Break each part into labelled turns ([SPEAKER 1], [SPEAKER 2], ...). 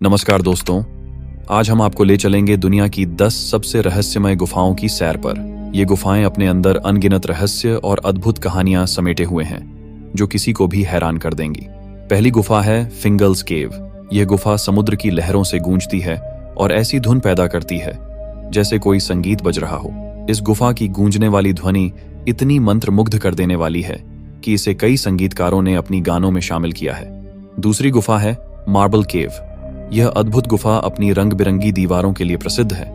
[SPEAKER 1] नमस्कार दोस्तों, आज हम आपको ले चलेंगे दुनिया की 10 सबसे रहस्यमय गुफाओं की सैर पर। ये गुफाएं अपने अंदर अनगिनत रहस्य और अद्भुत कहानियां समेटे हुए हैं जो किसी को भी हैरान कर देंगी। पहली गुफा है फिंगल्स केव। यह गुफा समुद्र की लहरों से गूंजती है और ऐसी धुन पैदा करती है जैसे कोई संगीत बज रहा हो। इस गुफा की गूंजने वाली ध्वनि इतनी मंत्रमुग्ध कर देने वाली है कि इसे कई संगीतकारों ने अपनी गानों में शामिल किया है। दूसरी गुफा है मार्बल केव। यह अद्भुत गुफा अपनी रंग बिरंगी दीवारों के लिए प्रसिद्ध है।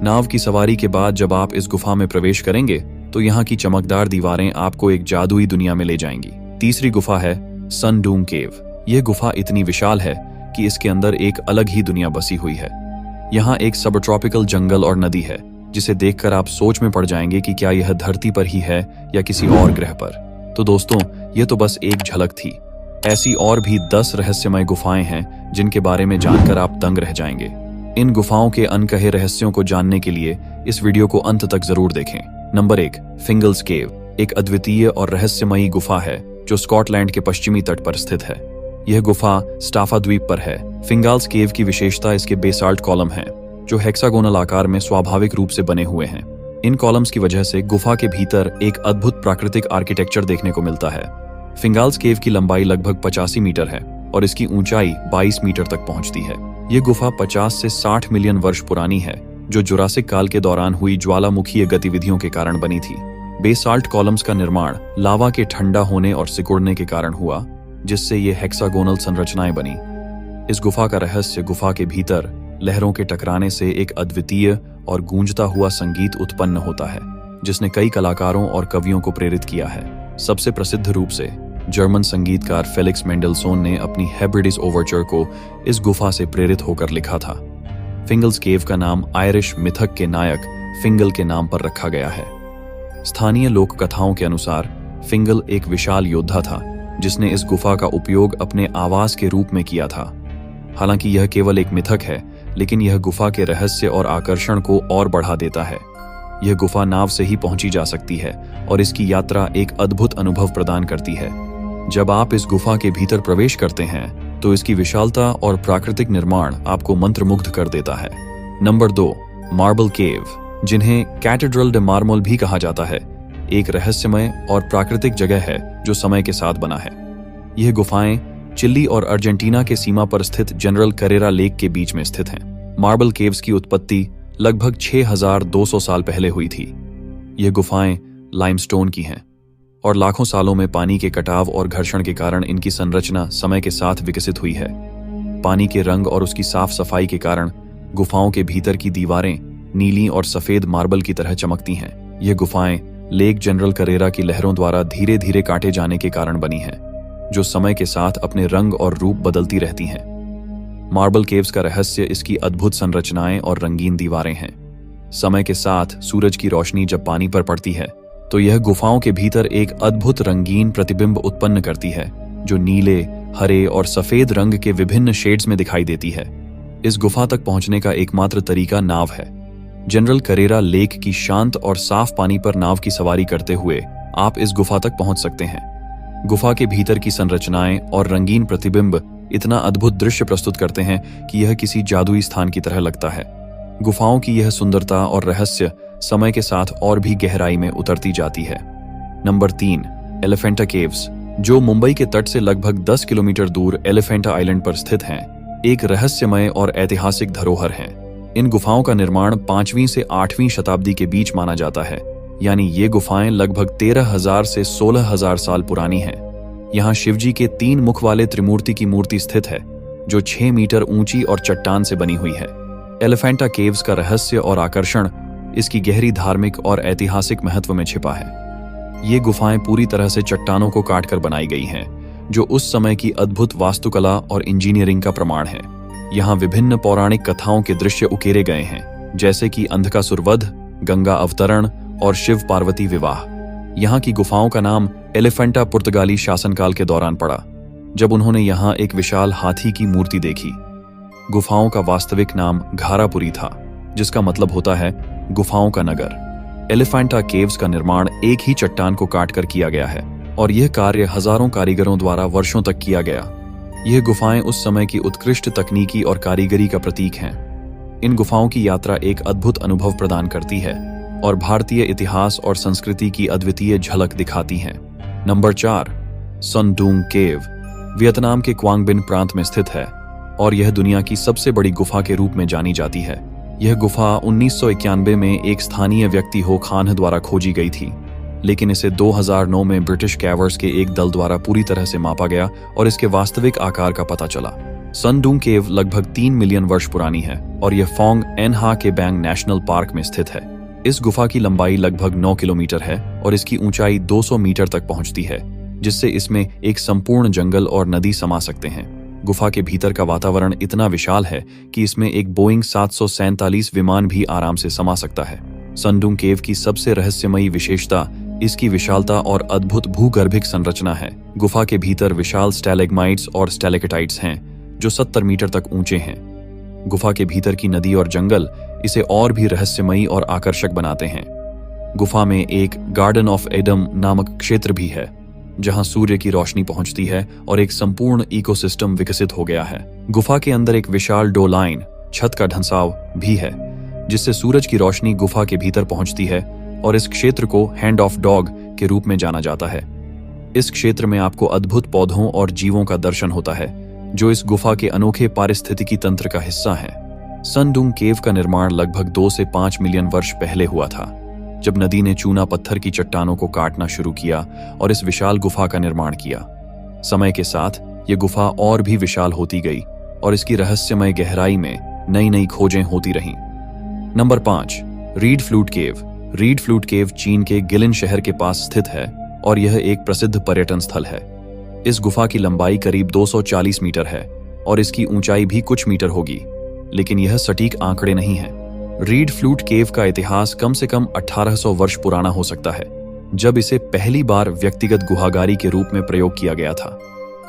[SPEAKER 1] नाव की सवारी के बाद जब आप इस गुफा में प्रवेश करेंगे तो यहाँ की चमकदार दीवारें आपको एक जादुई दुनिया में ले जाएंगी। तीसरी गुफा है सन डूम केव। यह गुफा इतनी विशाल है कि इसके अंदर एक अलग ही दुनिया बसी हुई है। यहाँ एक सबट्रॉपिकल जंगल और नदी है जिसे देखकर आप सोच में पड़ जाएंगे कि क्या यह धरती पर ही है या किसी और ग्रह पर। तो दोस्तों, यह तो बस एक झलक थी। ऐसी और भी 10 रहस्यमय गुफाएं हैं जिनके बारे में जानकर आप दंग रह जाएंगे। इन गुफाओं के अनकहे रहस्यों को जानने के लिए इस वीडियो को अंत तक जरूर देखें। नंबर 1, फिंगल्स केव। एक अद्वितीय और रहस्यमयी गुफा है जो स्कॉटलैंड के पश्चिमी तट पर स्थित है। यह गुफा स्टाफा द्वीप पर है। फिंगल्स केव की विशेषता इसके बेसाल्ट कॉलम हैं जो हेक्सागोनल आकार में स्वाभाविक रूप से बने हुए हैं। इन कॉलम्स की वजह से गुफा के भीतर एक अद्भुत प्राकृतिक आर्किटेक्चर देखने को मिलता है। फिंगल्स केव की लंबाई लगभग 85 मीटर है और इसकी ऊंचाई 22 मीटर तक पहुंचती है। ये गुफा 50 से 60 मिलियन वर्ष पुरानी है जो जुरासिक काल के दौरान हुई ज्वालामुखीय गतिविधियों के कारण बनी थी। बेसाल्ट कॉलम्स का निर्माण लावा के ठंडा होने और सिकुड़ने के कारण हुआ, जिससे ये हेक्सागोनल संरचनाएं बनी। इस गुफा का रहस्य गुफा के भीतर लहरों के टकराने से एक अद्वितीय और गूंजता हुआ संगीत उत्पन्न होता है जिसने कई कलाकारों और कवियों को प्रेरित किया है। सबसे प्रसिद्ध रूप से जर्मन संगीतकार फेलिक्स मेंडल्सोहन ने अपनी हेब्रिडिस ओवरचर को इस गुफा से प्रेरित होकर लिखा था। फिंगल्स केव का नाम आयरिश मिथक के नायक फिंगल के नाम पर रखा गया है। स्थानीय लोक कथाओं के अनुसार फिंगल एक विशाल योद्धा था जिसने इस गुफा का उपयोग अपने आवास के रूप में किया था। हालांकि यह केवल एक मिथक है, लेकिन यह गुफा के रहस्य और आकर्षण को और बढ़ा देता है। यह गुफा नाव से ही पहुंची जा सकती है और इसकी यात्रा एक अद्भुत अनुभव प्रदान करती है। जब आप इस गुफा के भीतर प्रवेश करते हैं तो इसकी विशालता और प्राकृतिक निर्माण आपको मंत्रमुग्ध कर देता है। नंबर 2, मार्बल केव, जिन्हें कैथेड्रल डे मार्मल भी कहा जाता है, एक रहस्यमय और प्राकृतिक जगह है जो समय के साथ बना है। यह गुफाएं चिली और अर्जेंटीना के सीमा पर स्थित जनरल करेरा लेक के बीच में स्थित हैं। मार्बल केव्स की उत्पत्ति लगभग 6200 साल पहले हुई थी। ये गुफाएं लाइमस्टोन की हैं और लाखों सालों में पानी के कटाव और घर्षण के कारण इनकी संरचना समय के साथ विकसित हुई है। पानी के रंग और उसकी साफ सफाई के कारण गुफाओं के भीतर की दीवारें नीली और सफेद मार्बल की तरह चमकती हैं। ये गुफाएं लेक जनरल करेरा की लहरों द्वारा धीरे धीरे काटे जाने के कारण बनी हैं, जो समय के साथ अपने रंग और रूप बदलती रहती हैं। मार्बल केव्स का रहस्य इसकी अद्भुत संरचनाएं और रंगीन दीवारें हैं। समय के साथ सूरज की रोशनी जब पानी पर पड़ती है तो यह गुफाओं के भीतर एक अद्भुत रंगीन प्रतिबिंब उत्पन्न करती है जो नीले, हरे और सफेद रंग के विभिन्न शेड्स में दिखाई देती है। इस गुफा तक पहुंचने का एकमात्र तरीका नाव है। जनरल करेरा लेक की शांत और साफ पानी पर नाव की सवारी करते हुए आप इस गुफा तक पहुंच सकते हैं। गुफा के भीतर की संरचनाएं और रंगीन प्रतिबिंब इतना अद्भुत दृश्य प्रस्तुत करते हैं कि यह किसी जादुई स्थान की तरह लगता है। गुफाओं की यह सुंदरता और रहस्य समय के साथ और भी गहराई में उतरती जाती है। नंबर 3, एलिफेंटा केव्स, जो मुंबई के तट से लगभग 10 किलोमीटर दूर एलिफेंटा आइलैंड पर स्थित हैं, एक रहस्यमय और ऐतिहासिक धरोहर हैं। इन गुफाओं का निर्माण 5वीं से 8वीं शताब्दी के बीच माना जाता है, यानी ये गुफाएं लगभग 13,000 से 16,000 साल पुरानी हैं। यहाँ शिवजी के 3 मुख वाले त्रिमूर्ति की मूर्ति स्थित है जो 6 मीटर ऊंची और चट्टान से बनी हुई है। एलिफेंटा केव्स का रहस्य और आकर्षण इसकी गहरी धार्मिक और ऐतिहासिक महत्व में छिपा है। ये गुफाएं पूरी तरह से चट्टानों को काटकर बनाई गई हैं, जो उस समय की अद्भुत वास्तुकला और इंजीनियरिंग का प्रमाण है। यहाँ विभिन्न पौराणिक कथाओं के दृश्य उकेरे गए हैं, जैसे कि अंधकासुर वध, गंगा अवतरण और शिव पार्वती विवाह। यहाँ की गुफाओं का नाम एलिफेंटा पुर्तगाली शासनकाल के दौरान पड़ा, जब उन्होंने यहाँ एक विशाल हाथी की मूर्ति देखी। गुफाओं का वास्तविक नाम घारापुरी था, जिसका मतलब होता है गुफाओं का नगर। एलिफेंटा केव्स का निर्माण एक ही चट्टान को काटकर किया गया है और यह कार्य हजारों कारीगरों द्वारा वर्षों तक किया गया। यह गुफाएं उस समय की उत्कृष्ट तकनीकी और कारीगरी का प्रतीक हैं। इन गुफाओं की यात्रा एक अद्भुत अनुभव प्रदान करती है और भारतीय इतिहास और संस्कृति की अद्वितीय झलक दिखाती हैं। नंबर 4, सन डूंग केव वियतनाम के क्वांग बिन प्रांत में स्थित है और यह दुनिया की सबसे बड़ी गुफा के रूप में जानी जाती है। यह गुफा 1991 में एक स्थानीय व्यक्ति हो खान द्वारा खोजी गई थी, लेकिन इसे 2009 में ब्रिटिश कैवर्स के एक दल द्वारा पूरी तरह से मापा गया और इसके वास्तविक आकार का पता चला। सन डूंग केव लगभग 3 मिलियन वर्ष पुरानी है और यह फोंग एन हा के बैंग नेशनल पार्क में स्थित है। इस गुफा की लंबाई लगभग 9 किलोमीटर है और इसकी ऊंचाई 200 मीटर तक पहुंचती है, जिससे इसमें एक संपूर्ण जंगल और नदी समा सकते हैं। गुफा के भीतर का वातावरण इतना विशाल है कि इसमें एक बोइंग 747 विमान भी आराम से समा सकता है। सन डूंग केव की सबसे रहस्यमयी विशेषता इसकी विशालता और अद्भुत भूगर्भिक संरचना है। गुफा के भीतर विशाल स्टैलेग्माइट्स और स्टैलेक्टाइट्स हैं जो 70 मीटर तक ऊंचे हैं। गुफा के भीतर की नदी और जंगल इसे और भी रहस्यमयी और आकर्षक बनाते हैं। गुफा में एक गार्डन ऑफ एडम नामक क्षेत्र भी है, जहां सूर्य की रोशनी पहुंचती है और एक संपूर्ण इकोसिस्टम विकसित हो गया है। गुफा के अंदर एक विशाल डो लाइन छत का ढंसाव भी है, जिससे सूरज की रोशनी गुफा के भीतर पहुंचती है और इस क्षेत्र को हैंड ऑफ डॉग के रूप में जाना जाता है। इस क्षेत्र में आपको अद्भुत पौधों और जीवों का दर्शन होता है, जो इस गुफा के अनोखे पारिस्थितिकी तंत्र का हिस्सा है। सन डूंग केव का निर्माण लगभग 2 से 5 मिलियन वर्ष पहले हुआ था, जब नदी ने चूना पत्थर की चट्टानों को काटना शुरू किया और इस विशाल गुफा का निर्माण किया। समय के साथ ये गुफा और भी विशाल होती गई और इसकी रहस्यमय गहराई में नई नई खोजें होती रहीं। नंबर 5, रीड फ्लूट केव। रीड फ्लूट केव चीन के गिलिन शहर के पास स्थित है और यह एक प्रसिद्ध पर्यटन स्थल है। इस गुफा की लंबाई करीब 240 मीटर है और इसकी ऊंचाई भी कुछ मीटर होगी, लेकिन यह सटीक आंकड़े नहीं है। रीड फ्लूट केव का इतिहास कम से कम 1800 वर्ष पुराना हो सकता है, जब इसे पहली बार व्यक्तिगत गुहागारी के रूप में प्रयोग किया गया था।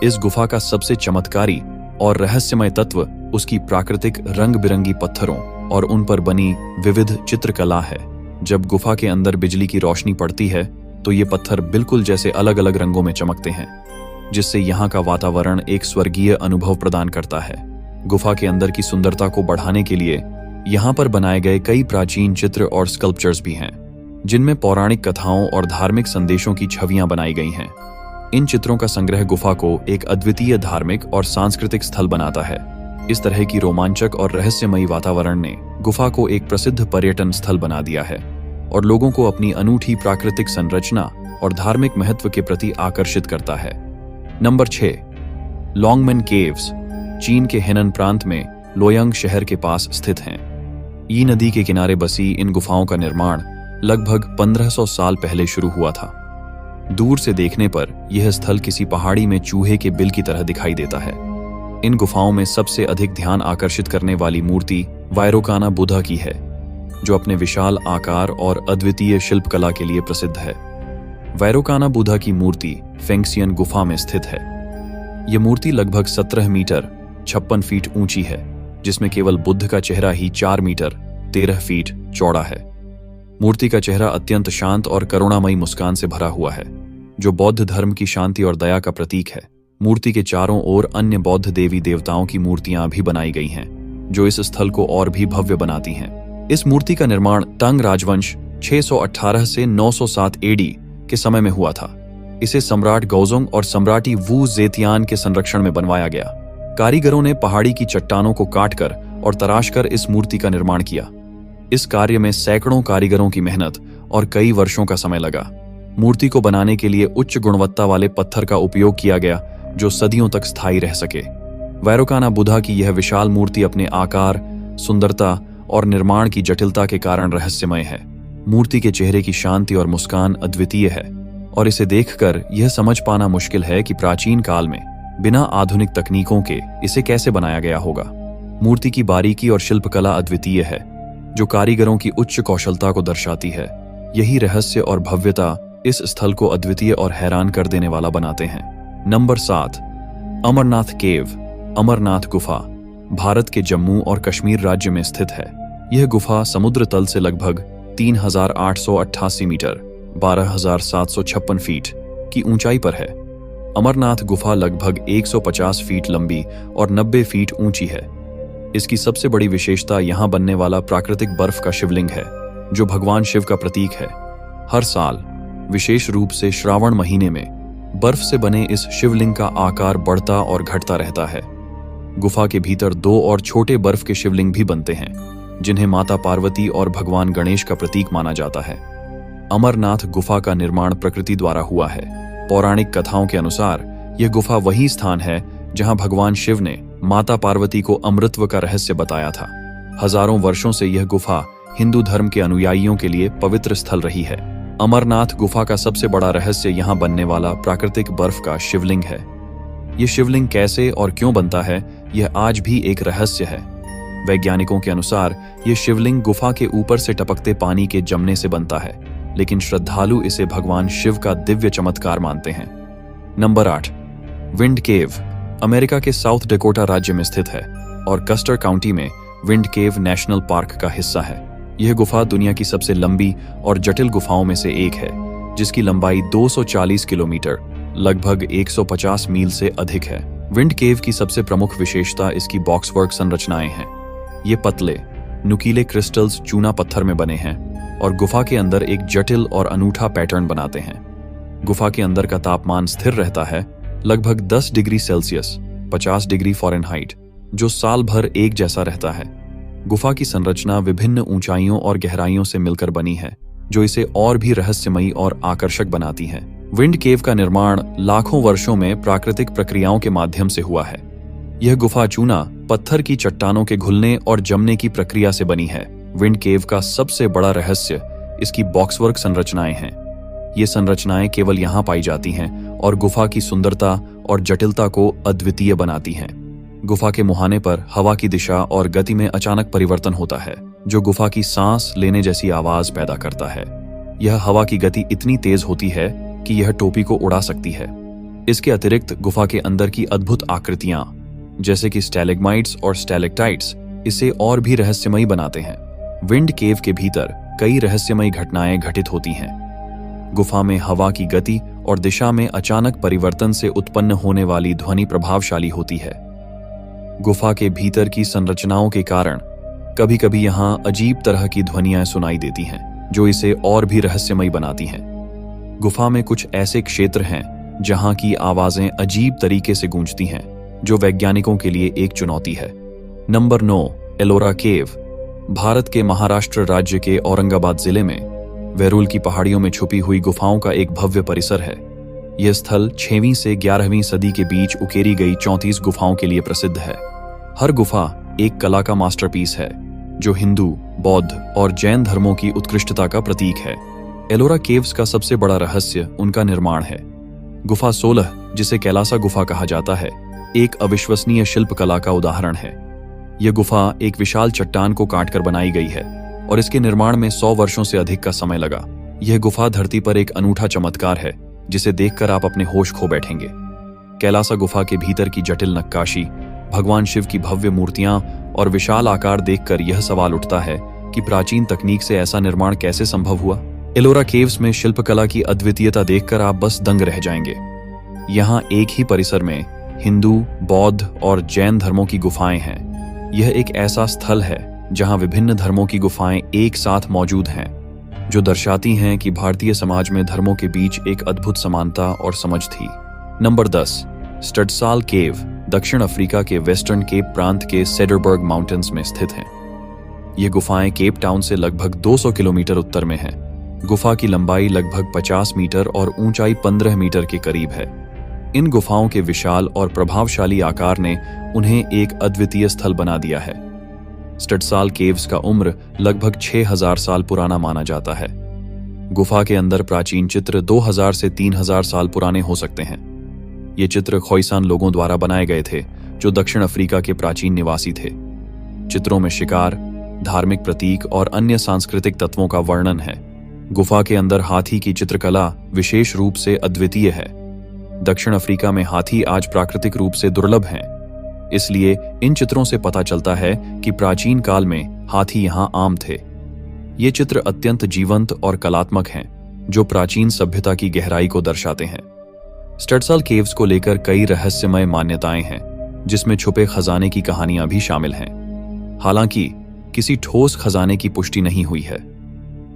[SPEAKER 1] इस गुफा का सबसे चमत्कारी और रहस्यमय तत्व उसकी प्राकृतिक रंग बिरंगी पत्थरों और उन पर बनी विविध चित्रकला है। जब गुफा के अंदर बिजली की रोशनी पड़ती है तो ये पत्थर बिल्कुल जैसे अलग अलग रंगों में चमकते हैं, जिससे यहाँ का वातावरण एक स्वर्गीय अनुभव प्रदान करता है। गुफा के अंदर की सुंदरता को बढ़ाने के लिए यहाँ पर बनाए गए कई प्राचीन चित्र और स्कल्पचर्स भी हैं, जिनमें पौराणिक कथाओं और धार्मिक संदेशों की छवियां बनाई गई हैं। इन चित्रों का संग्रह गुफा को एक अद्वितीय धार्मिक और सांस्कृतिक स्थल बनाता है। इस तरह की रोमांचक और रहस्यमयी वातावरण ने गुफा को एक प्रसिद्ध पर्यटन स्थल बना दिया है और लोगों को अपनी अनूठी प्राकृतिक संरचना और धार्मिक महत्व के प्रति आकर्षित करता है। नंबर 6, लॉन्गमेन केव्स चीन के हेनन प्रांत में लोयंग शहर के पास स्थित हैं। यी नदी के किनारे बसी इन गुफाओं का निर्माण लगभग 1500 साल पहले शुरू हुआ था। दूर से देखने पर यह स्थल किसी पहाड़ी में चूहे के बिल की तरह दिखाई देता है। इन गुफाओं में सबसे अधिक ध्यान आकर्षित करने वाली मूर्ति वायरोकाना बुद्धा की है, जो अपने विशाल आकार और अद्वितीय शिल्पकला के लिए प्रसिद्ध है। वायरोकाना बुद्धा की मूर्ति फेंगसियन गुफा में स्थित है। यह मूर्ति लगभग 17 मीटर 56 फीट ऊंची है, जिसमें केवल बुद्ध का चेहरा ही 4 मीटर 13 फीट चौड़ा है। मूर्ति का चेहरा अत्यंत शांत और करुणामयी मुस्कान से भरा हुआ है, जो बौद्ध धर्म की शांति और दया का प्रतीक है। मूर्ति के चारों ओर अन्य बौद्ध देवी देवताओं की मूर्तियां भी बनाई गई हैं, जो इस स्थल को और भी भव्य बनाती हैं। इस मूर्ति का निर्माण तंग राजवंश 618 से 907 एडी के समय में हुआ था। इसे सम्राट गौजोंग और सम्राटी वू जेतियान के संरक्षण में बनवाया गया। कारीगरों ने पहाड़ी की चट्टानों को काटकर और तराशकर इस मूर्ति का निर्माण किया। इस कार्य में सैकड़ों कारीगरों की मेहनत और कई वर्षों का समय लगा। मूर्ति को बनाने के लिए उच्च गुणवत्ता वाले पत्थर का उपयोग किया गया, जो सदियों तक स्थायी रह सके। वायरोकाना बुद्धा की यह विशाल मूर्ति अपने आकार, सुंदरता और निर्माण की जटिलता के कारण रहस्यमय है। मूर्ति के चेहरे की शांति और मुस्कान अद्वितीय है और इसे देखकर यह समझ पाना मुश्किल है कि प्राचीन काल में बिना आधुनिक तकनीकों के इसे कैसे बनाया गया होगा। मूर्ति की बारीकी और शिल्पकला अद्वितीय है, जो कारीगरों की उच्च कौशलता को दर्शाती है। यही रहस्य और भव्यता इस स्थल को अद्वितीय और हैरान कर देने वाला बनाते हैं। नंबर 7, अमरनाथ केव। अमरनाथ गुफा भारत के जम्मू और कश्मीर राज्य में स्थित है। यह गुफा समुद्र तल से लगभग 3888 मीटर 12756 फीट की ऊंचाई पर है। अमरनाथ गुफा लगभग 150 फीट लंबी और 90 फीट ऊंची है। इसकी सबसे बड़ी विशेषता यहाँ बनने वाला प्राकृतिक बर्फ का शिवलिंग है, जो भगवान शिव का प्रतीक है। हर साल विशेष रूप से श्रावण महीने में बर्फ से बने इस शिवलिंग का आकार बढ़ता और घटता रहता है। गुफा के भीतर 2 और छोटे बर्फ के शिवलिंग भी बनते हैं, जिन्हें माता पार्वती और भगवान गणेश का प्रतीक माना जाता है। अमरनाथ गुफा का निर्माण प्रकृति द्वारा हुआ है। पौराणिक कथाओं के अनुसार यह गुफा वही स्थान है जहां भगवान शिव ने माता पार्वती को अमृतत्व का रहस्य बताया था। हजारों वर्षों से यह गुफा हिंदू धर्म के अनुयायियों के लिए पवित्र स्थल रही है। अमरनाथ गुफा का सबसे बड़ा रहस्य यहाँ बनने वाला प्राकृतिक बर्फ का शिवलिंग है। यह शिवलिंग कैसे और क्यों बनता है, यह आज भी एक रहस्य है। वैज्ञानिकों के अनुसार यह शिवलिंग गुफा के ऊपर से टपकते पानी के जमने से बनता है, लेकिन श्रद्धालु इसे भगवान शिव का दिव्य चमत्कार मानते हैं। नंबर 8, विंड केव अमेरिका के साउथ डकोटा राज्य में स्थित है और कस्टर काउंटी में विंड केव नेशनल पार्क का हिस्सा है। यह गुफा दुनिया की सबसे लंबी और जटिल गुफाओं में से एक है, जिसकी लंबाई 240 किलोमीटर लगभग 150 मील से अधिक है। विंड केव की सबसे प्रमुख विशेषता इसकी बॉक्सवर्क संरचनाएं हैं। ये पतले नुकीले क्रिस्टल्स चूना पत्थर में बने हैं और गुफा के अंदर एक जटिल और अनूठा पैटर्न बनाते हैं। गुफा के अंदर का तापमान स्थिर रहता है, लगभग 10 डिग्री सेल्सियस 50 डिग्री फ़ारेनहाइट, जो साल भर एक जैसा रहता है। गुफा की संरचना विभिन्न ऊंचाइयों और गहराइयों से मिलकर बनी है, जो इसे और भी रहस्यमयी और आकर्षक बनाती है। विंड केव का निर्माण लाखों वर्षों में प्राकृतिक प्रक्रियाओं के माध्यम से हुआ है। यह गुफा चूना पत्थर की चट्टानों के घुलने और जमने की प्रक्रिया से बनी है। विंड केव का सबसे बड़ा रहस्य इसकी बॉक्सवर्क संरचनाएं हैं। ये संरचनाएं केवल यहाँ पाई जाती हैं और गुफा की सुंदरता और जटिलता को अद्वितीय बनाती हैं। गुफा के मुहाने पर हवा की दिशा और गति में अचानक परिवर्तन होता है, जो गुफा की सांस लेने जैसी आवाज पैदा करता है। यह हवा की गति इतनी तेज होती है कि यह टोपी को उड़ा सकती है। इसके अतिरिक्त गुफा के अंदर की अद्भुत आकृतियां, जैसे कि स्टैलेग्माइट्स और स्टैलेक्टाइट्स, इसे और भी रहस्यमयी बनाते हैं। विंड केव के भीतर कई रहस्यमयी घटनाएं घटित होती हैं। गुफा में हवा की गति और दिशा में अचानक परिवर्तन से उत्पन्न होने वाली ध्वनि प्रभावशाली होती है। गुफा के भीतर की संरचनाओं के कारण कभी कभी यहाँ अजीब तरह की ध्वनियां सुनाई देती हैं, जो इसे और भी रहस्यमयी बनाती हैं। गुफा में कुछ ऐसे क्षेत्र हैं जहां की आवाजें अजीब तरीके से गूंजती हैं, जो वैज्ञानिकों के लिए एक चुनौती है। नंबर 9, एलोरा केव भारत के महाराष्ट्र राज्य के औरंगाबाद जिले में वेरुल की पहाड़ियों में छुपी हुई गुफाओं का एक भव्य परिसर है। यह स्थल 6वीं से 11वीं सदी के बीच उकेरी गई 34 गुफाओं के लिए प्रसिद्ध है। हर गुफा एक कला का मास्टरपीस है, जो हिंदू, बौद्ध और जैन धर्मों की उत्कृष्टता का प्रतीक है। एलोरा केव्स का सबसे बड़ा रहस्य उनका निर्माण है। गुफा 16, जिसे कैलासा गुफा कहा जाता है, एक अविश्वसनीय शिल्पकला का उदाहरण है। यह गुफा एक विशाल चट्टान को काटकर बनाई गई है और इसके निर्माण में 100 वर्षों से अधिक का समय लगा। यह गुफा धरती पर एक अनूठा चमत्कार है, जिसे देखकर आप अपने होश खो बैठेंगे। कैलासा गुफा के भीतर की जटिल नक्काशी, भगवान शिव की भव्य मूर्तियां और विशाल आकार देखकर यह सवाल उठता है कि प्राचीन तकनीक से ऐसा निर्माण कैसे संभव हुआ। एलोरा केव्स में शिल्पकला की अद्वितीयता देखकर आप बस दंग रह जाएंगे। यहाँ एक ही परिसर में हिंदू, बौद्ध और जैन धर्मों की गुफाएं हैं। यह एक ऐसा स्थल है जहां विभिन्न धर्मों की गुफाएं एक साथ मौजूद हैं, जो दर्शाती हैं कि भारतीय समाज में धर्मों के बीच एक अद्भुत समानता और समझ थी। नंबर 10, स्टडसाल केव दक्षिण अफ्रीका के वेस्टर्न केप प्रांत के सेडरबर्ग माउंटेन्स में स्थित हैं। ये गुफाएं केप टाउन से लगभग 200 किलोमीटर उत्तर में हैं। गुफा की लंबाई लगभग 50 मीटर और ऊंचाई 15 मीटर के करीब है। इन गुफाओं के विशाल और प्रभावशाली आकार ने उन्हें एक अद्वितीय स्थल बना दिया है। स्टडसाल केव्स का उम्र लगभग 6000 साल पुराना माना जाता है। गुफा के अंदर प्राचीन चित्र 2000 से 3000 साल पुराने हो सकते हैं। ये चित्र खोइसान लोगों द्वारा बनाए गए थे, जो दक्षिण अफ्रीका के प्राचीन निवासी थे। चित्रों में शिकार, धार्मिक प्रतीक और अन्य सांस्कृतिक तत्वों का वर्णन है। गुफा के अंदर हाथी की चित्रकला विशेष रूप से अद्वितीय है। दक्षिण अफ्रीका में हाथी आज प्राकृतिक रूप से दुर्लभ हैं, इसलिए इन चित्रों से पता चलता है कि प्राचीन काल में हाथी यहां आम थे। ये चित्र अत्यंत जीवंत और कलात्मक हैं, जो प्राचीन सभ्यता की गहराई को दर्शाते हैं। स्टडसाल केव्स को लेकर कई रहस्यमय मान्यताएं हैं, जिसमें छुपे खजाने की कहानियां भी शामिल हैं। हालांकि किसी ठोस खजाने की पुष्टि नहीं हुई है।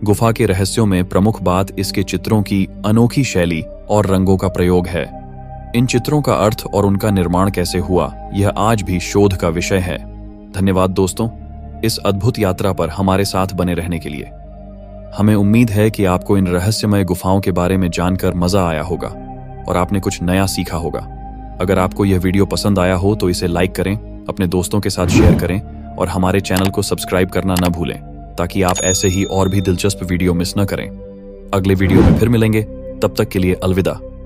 [SPEAKER 1] गुफा के रहस्यों में प्रमुख बात इसके चित्रों की अनोखी शैली और रंगों का प्रयोग है। इन चित्रों का अर्थ और उनका निर्माण कैसे हुआ, यह आज भी शोध का विषय है। धन्यवाद दोस्तों, इस अद्भुत यात्रा पर हमारे साथ बने रहने के लिए। हमें उम्मीद है कि आपको इन रहस्यमय गुफाओं के बारे में जानकर मजा आया होगा और आपने कुछ नया सीखा होगा। अगर आपको यह वीडियो पसंद आया हो तो इसे लाइक करें, अपने दोस्तों के साथ शेयर करें और हमारे चैनल को सब्सक्राइब करना न भूलें, ताकि आप ऐसे ही और भी दिलचस्प वीडियो मिस न करें। अगले वीडियो में फिर मिलेंगे, तब तक के लिए अलविदा।